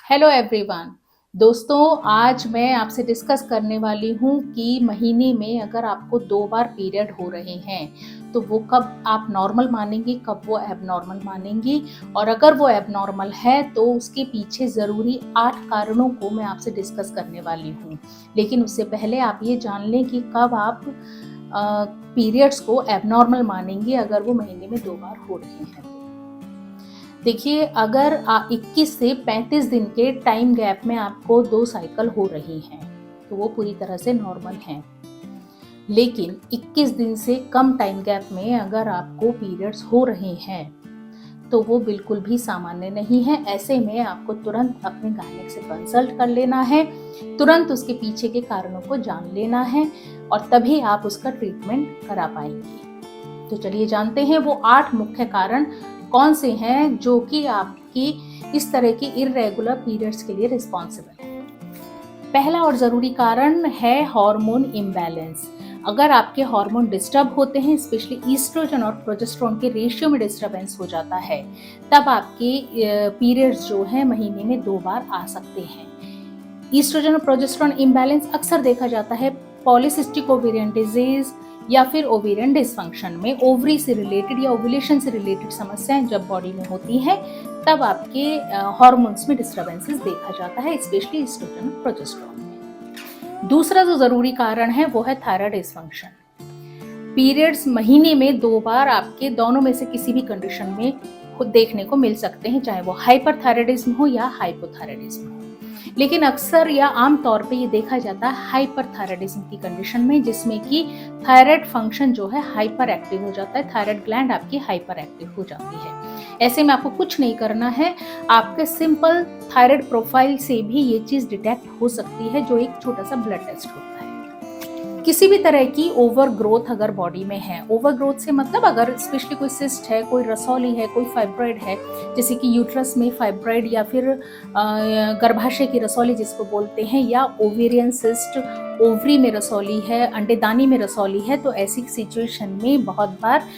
Hello everyone. दोस्तों, आज मैं आपसे डिस्कस करने वाली हूँ कि महीने में अगर आपको 2 बार पीरियड हो रहे हैं तो वो कब आप नॉर्मल मानेंगी, कब वो एबनॉर्मल मानेंगी, और अगर वो एबनॉर्मल है तो उसके पीछे ज़रूरी 8 कारणों को मैं आपसे डिस्कस करने वाली हूँ। लेकिन उससे पहले आप ये जान लें कि कब आप पीरियड्स को एबनॉर्मल मानेंगी अगर वो महीने में 2 बार हो रहे हैं। देखिए, अगर 21 से 35 दिन के टाइम गैप में आपको 2 साइकिल हो रही हैं तो वो पूरी तरह से नॉर्मल हैं। लेकिन 21 दिन से कम टाइम गैप में अगर आपको पीरियड्स हो रहे हैं तो वो बिल्कुल भी सामान्य नहीं है। ऐसे में आपको तुरंत अपने गायनेक से कंसल्ट कर लेना है, तुरंत उसके पीछे के कारणों को जान लेना है और तभी आप उसका ट्रीटमेंट करा पाएंगे। तो चलिए जानते हैं वो 8 मुख्य कारण कौन से हैं जो कि आपकी इस तरह की इर्रेगुलर पीरियड्स के लिए रिस्पॉन्सिबल है। पहला और जरूरी कारण है हार्मोन इम्बैलेंस। अगर आपके हार्मोन डिस्टर्ब होते हैं, स्पेशली ईस्ट्रोजन और प्रोजेस्टेरोन के रेशियो में डिस्टर्बेंस हो जाता है, तब आपके पीरियड्स जो है महीने में 2 बार आ सकते हैं। ईस्ट्रोजन और प्रोजेस्टेरोन इम्बैलेंस अक्सर देखा जाता है पॉलीसिस्टिक ओवेरियन डिजीज या फिर ओवेरियन डिसफंक्शन में। ओवरी से रिलेटेड या ओव्यूलेशन से रिलेटेड समस्याएं जब बॉडी में होती हैं तब आपके हार्मोन्स में डिस्टर्बेंसेस देखा जाता है, स्पेशली ईस्ट्रोजन और प्रोजेस्टेरोन में। दूसरा जो जरूरी कारण है वो है थायराइड डिसफंक्शन। पीरियड्स महीने में 2 बार आपके दोनों में से किसी भी कंडीशन में खुद देखने को मिल सकते हैं, चाहे वो हाइपरथायराइडिज्म हो या हाइपोथायराइडिज्म हो। लेकिन अक्सर या आम तौर पे ये देखा जाता है हाइपरथायराइडिज्म की कंडीशन में, जिसमें कि थायराइड फंक्शन जो है हाइपर एक्टिव हो जाता है, थायराइड ग्लैंड आपकी हाइपर एक्टिव हो जाती है। ऐसे में आपको कुछ नहीं करना है, आपके सिंपल थायराइड प्रोफाइल से भी ये चीज डिटेक्ट हो सकती है, जो एक छोटा सा ब्लड टेस्ट होता है। किसी भी तरह की ओवर ग्रोथ अगर बॉडी में है, ओवर ग्रोथ से मतलब अगर स्पेशली कोई सिस्ट है, कोई रसौली है, कोई फाइब्रॉइड है, जैसे कि यूट्रस में फाइब्रॉइड या फिर गर्भाशय की रसौली जिसको बोलते हैं, या ओवेरियन सिस्ट, ओवरी में रसौली है, अंडेदानी में रसौली है, तो ऐसी सिचुएशन में बहुत बार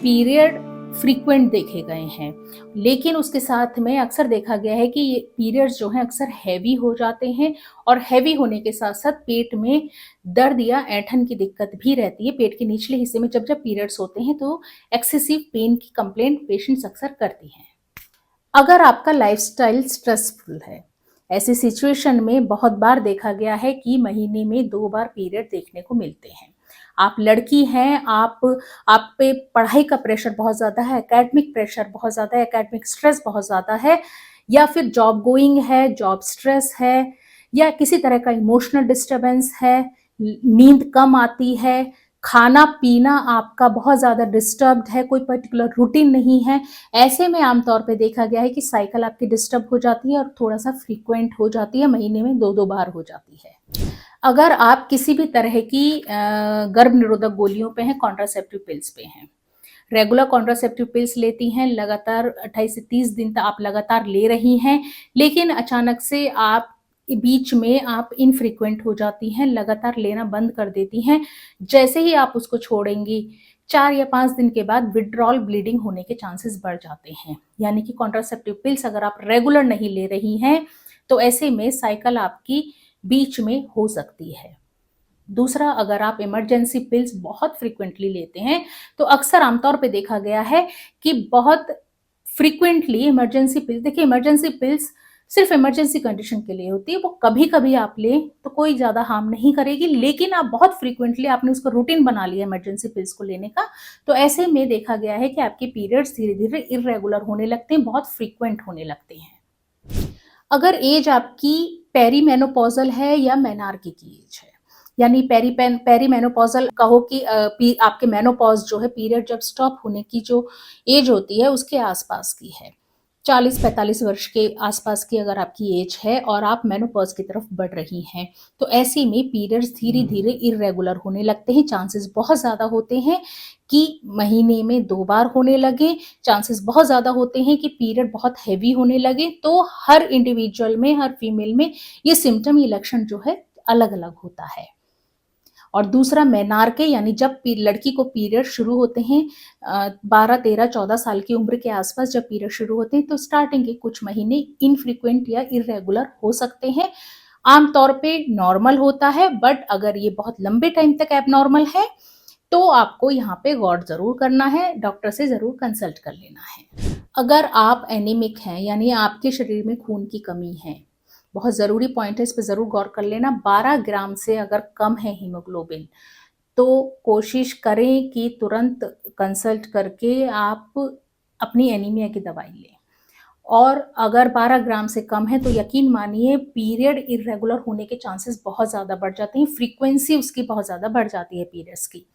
पीरियड फ्रीक्वेंट देखे गए हैं। लेकिन उसके साथ में अक्सर देखा गया है कि ये पीरियड्स जो हैं अक्सर हैवी हो जाते हैं, और हैवी होने के साथ साथ पेट में दर्द या ऐंठन की दिक्कत भी रहती है। पेट के निचले हिस्से में जब पीरियड्स होते हैं तो एक्सेसिव पेन की कंप्लेंट पेशेंट्स अक्सर करती हैं। अगर आपका लाइफस्टाइल स्ट्रेसफुल है, ऐसी सिचुएशन में बहुत बार देखा गया है कि महीने में 2 बार पीरियड देखने को मिलते हैं। आप लड़की हैं, आप पे पढ़ाई का प्रेशर बहुत ज़्यादा है, एकेडमिक प्रेशर बहुत ज़्यादा है, एकेडमिक स्ट्रेस बहुत ज़्यादा है, या फिर जॉब गोइंग है, जॉब स्ट्रेस है, या किसी तरह का इमोशनल डिस्टर्बेंस है, नींद कम आती है, खाना पीना आपका बहुत ज़्यादा डिस्टर्ब्ड है, कोई पर्टिकुलर रूटीन नहीं है। ऐसे में आमतौर पे देखा गया है कि साइकिल आपकी डिस्टर्ब हो जाती है और थोड़ा सा फ्रीक्वेंट हो जाती है, महीने में 2-2 बार हो जाती है। अगर आप किसी भी तरह की गर्भ निरोधक गोलियों पे हैं, कॉन्ट्रासेप्टिव पिल्स पे हैं, रेगुलर कॉन्ट्रासेप्टिव पिल्स लेती हैं, लगातार 28 से 30 दिन तक आप लगातार ले रही हैं, लेकिन अचानक से आप बीच में आप इनफ्रीक्वेंट हो जाती हैं, लगातार लेना बंद कर देती हैं, जैसे ही आप उसको छोड़ेंगी 4 या 5 दिन के बाद विड्रॉल ब्लीडिंग होने के चांसेस बढ़ जाते हैं। यानी कि कॉन्ट्रासेप्टिव पिल्स अगर आप रेगुलर नहीं ले रही हैं तो ऐसे में साइकिल आपकी बीच में हो सकती है। दूसरा, अगर आप इमरजेंसी पिल्स बहुत फ्रीक्वेंटली लेते हैं तो अक्सर आमतौर पे देखा गया है कि बहुत फ्रीक्वेंटली इमरजेंसी पिल्स, देखिए इमरजेंसी पिल्स सिर्फ इमरजेंसी कंडीशन के लिए होती है, वो कभी कभी आप लें तो कोई ज़्यादा हार्म नहीं करेगी। लेकिन आप बहुत फ्रीक्वेंटली आपने उसका रूटीन बना लिया इमरजेंसी पिल्स को लेने का, तो ऐसे में देखा गया है कि आपके पीरियड्स धीरे धीरे इरेगुलर होने लगते हैं, बहुत फ्रीक्वेंट होने लगते हैं। अगर एज आपकी पेरीमेनोपॉजल है या मेनार्की की एज है, यानी पेरीमेनोपॉजल कहो कि आपके मेनोपॉज जो है, पीरियड जब स्टॉप होने की जो एज होती है उसके आसपास की है, 40-45 वर्ष के आसपास की अगर आपकी एज है और आप मेनोपॉज की तरफ बढ़ रही हैं, तो ऐसे में पीरियड्स धीरे धीरे इरेगुलर होने लगते हैं। चांसेस बहुत ज़्यादा होते हैं कि महीने में 2 बार होने लगे, चांसेस बहुत ज़्यादा होते हैं कि पीरियड बहुत हैवी होने लगे। तो हर इंडिविजुअल में, हर फीमेल में ये सिम्टम, ये लक्षण जो है अलग अलग होता है। और दूसरा मेनार्के यानी जब लड़की को पीरियड शुरू होते हैं 12, 13, 14 साल की उम्र के आसपास जब पीरियड शुरू होते हैं तो स्टार्टिंग के कुछ महीने इनफ्रीक्वेंट या इरेगुलर हो सकते हैं। आमतौर पे नॉर्मल होता है, बट अगर ये बहुत लंबे टाइम तक एबनॉर्मल है तो आपको यहाँ पे गौर जरूर करना है, डॉक्टर से जरूर कंसल्ट कर लेना है। अगर आप एनीमिक हैं यानी आपके शरीर में खून की कमी है, बहुत ज़रूरी पॉइंट है, इस पे ज़रूर गौर कर लेना। 12 ग्राम से अगर कम है हीमोग्लोबिन तो कोशिश करें कि तुरंत कंसल्ट करके आप अपनी एनीमिया की दवाई लें। और अगर 12 ग्राम से कम है तो यकीन मानिए पीरियड इरेगुलर होने के चांसेस बहुत ज़्यादा बढ़ जाते हैं, फ्रीक्वेंसी उसकी बहुत ज़्यादा बढ़ जाती है पीरियड्स की।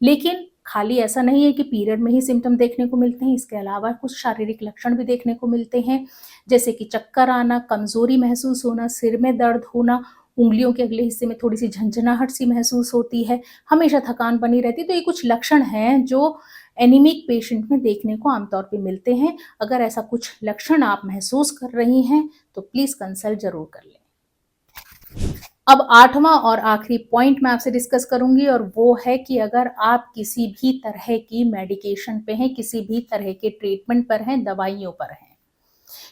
लेकिन खाली ऐसा नहीं है कि पीरियड में ही सिम्टम देखने को मिलते हैं, इसके अलावा कुछ शारीरिक लक्षण भी देखने को मिलते हैं, जैसे कि चक्कर आना, कमजोरी महसूस होना, सिर में दर्द होना, उंगलियों के अगले हिस्से में थोड़ी सी झंझनाहट सी महसूस होती है, हमेशा थकान बनी रहती है। तो ये कुछ लक्षण हैं जो एनीमिक पेशेंट में देखने को आमतौर पे मिलते हैं। अगर ऐसा कुछ लक्षण आप महसूस कर रही हैं तो प्लीज कंसल्ट जरूर कर लें। अब 8वां और आखिरी पॉइंट मैं आपसे डिस्कस करूंगी और वो है कि अगर आप किसी भी तरह की मेडिकेशन पे हैं, किसी भी तरह के ट्रीटमेंट पर हैं, दवाइयों पर हैं,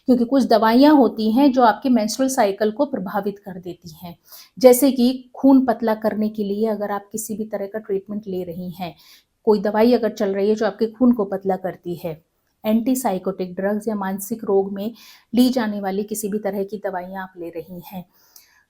क्योंकि कुछ दवाइयां होती हैं जो आपके मेंस्ट्रुअल साइकिल को प्रभावित कर देती हैं, जैसे कि खून पतला करने के लिए अगर आप किसी भी तरह का ट्रीटमेंट ले रही हैं, कोई दवाई अगर चल रही है जो आपके खून को पतला करती है, एंटीसाइकोटिक ड्रग्स या मानसिक रोग में ली जाने वाली किसी भी तरह की दवाइयां आप ले रही हैं,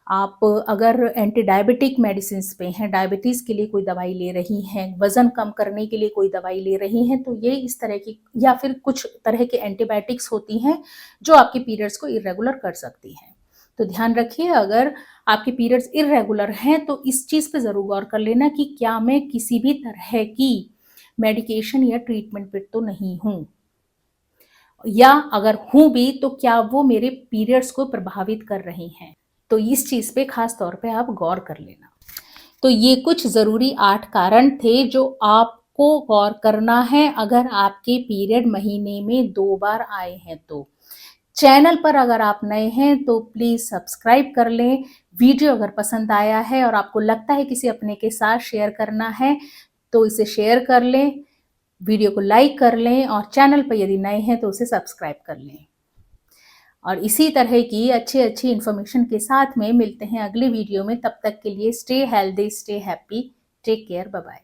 आप अगर एंटी डायबिटिक मेडिसिन पे हैं, डायबिटीज़ के लिए कोई दवाई ले रही हैं, वज़न कम करने के लिए कोई दवाई ले रही हैं, तो ये इस तरह की, या फिर कुछ तरह के एंटीबायोटिक्स होती हैं जो आपके पीरियड्स को इरेगुलर कर सकती हैं। तो ध्यान रखिए, अगर आपके पीरियड्स इरेगुलर हैं तो इस चीज़ पे ज़रूर गौर कर लेना कि क्या मैं किसी भी तरह की मेडिकेशन या ट्रीटमेंट पे तो नहीं हूँ, या अगर हूँ भी तो क्या वो मेरे पीरियड्स को प्रभावित कर रही हैं। तो इस चीज़ पे खास तौर पे आप गौर कर लेना। तो ये कुछ ज़रूरी 8 कारण थे जो आपको गौर करना है अगर आपके पीरियड महीने में 2 बार आए हैं तो। चैनल पर अगर आप नए हैं तो प्लीज़ सब्सक्राइब कर लें। वीडियो अगर पसंद आया है और आपको लगता है किसी अपने के साथ शेयर करना है तो इसे शेयर कर लें, वीडियो को लाइक कर लें और चैनल पर यदि नए हैं तो उसे सब्सक्राइब कर लें। और इसी तरह की अच्छी इन्फॉर्मेशन के साथ में मिलते हैं अगले वीडियो में। तब तक के लिए stay healthy, stay happy, take care, bye bye.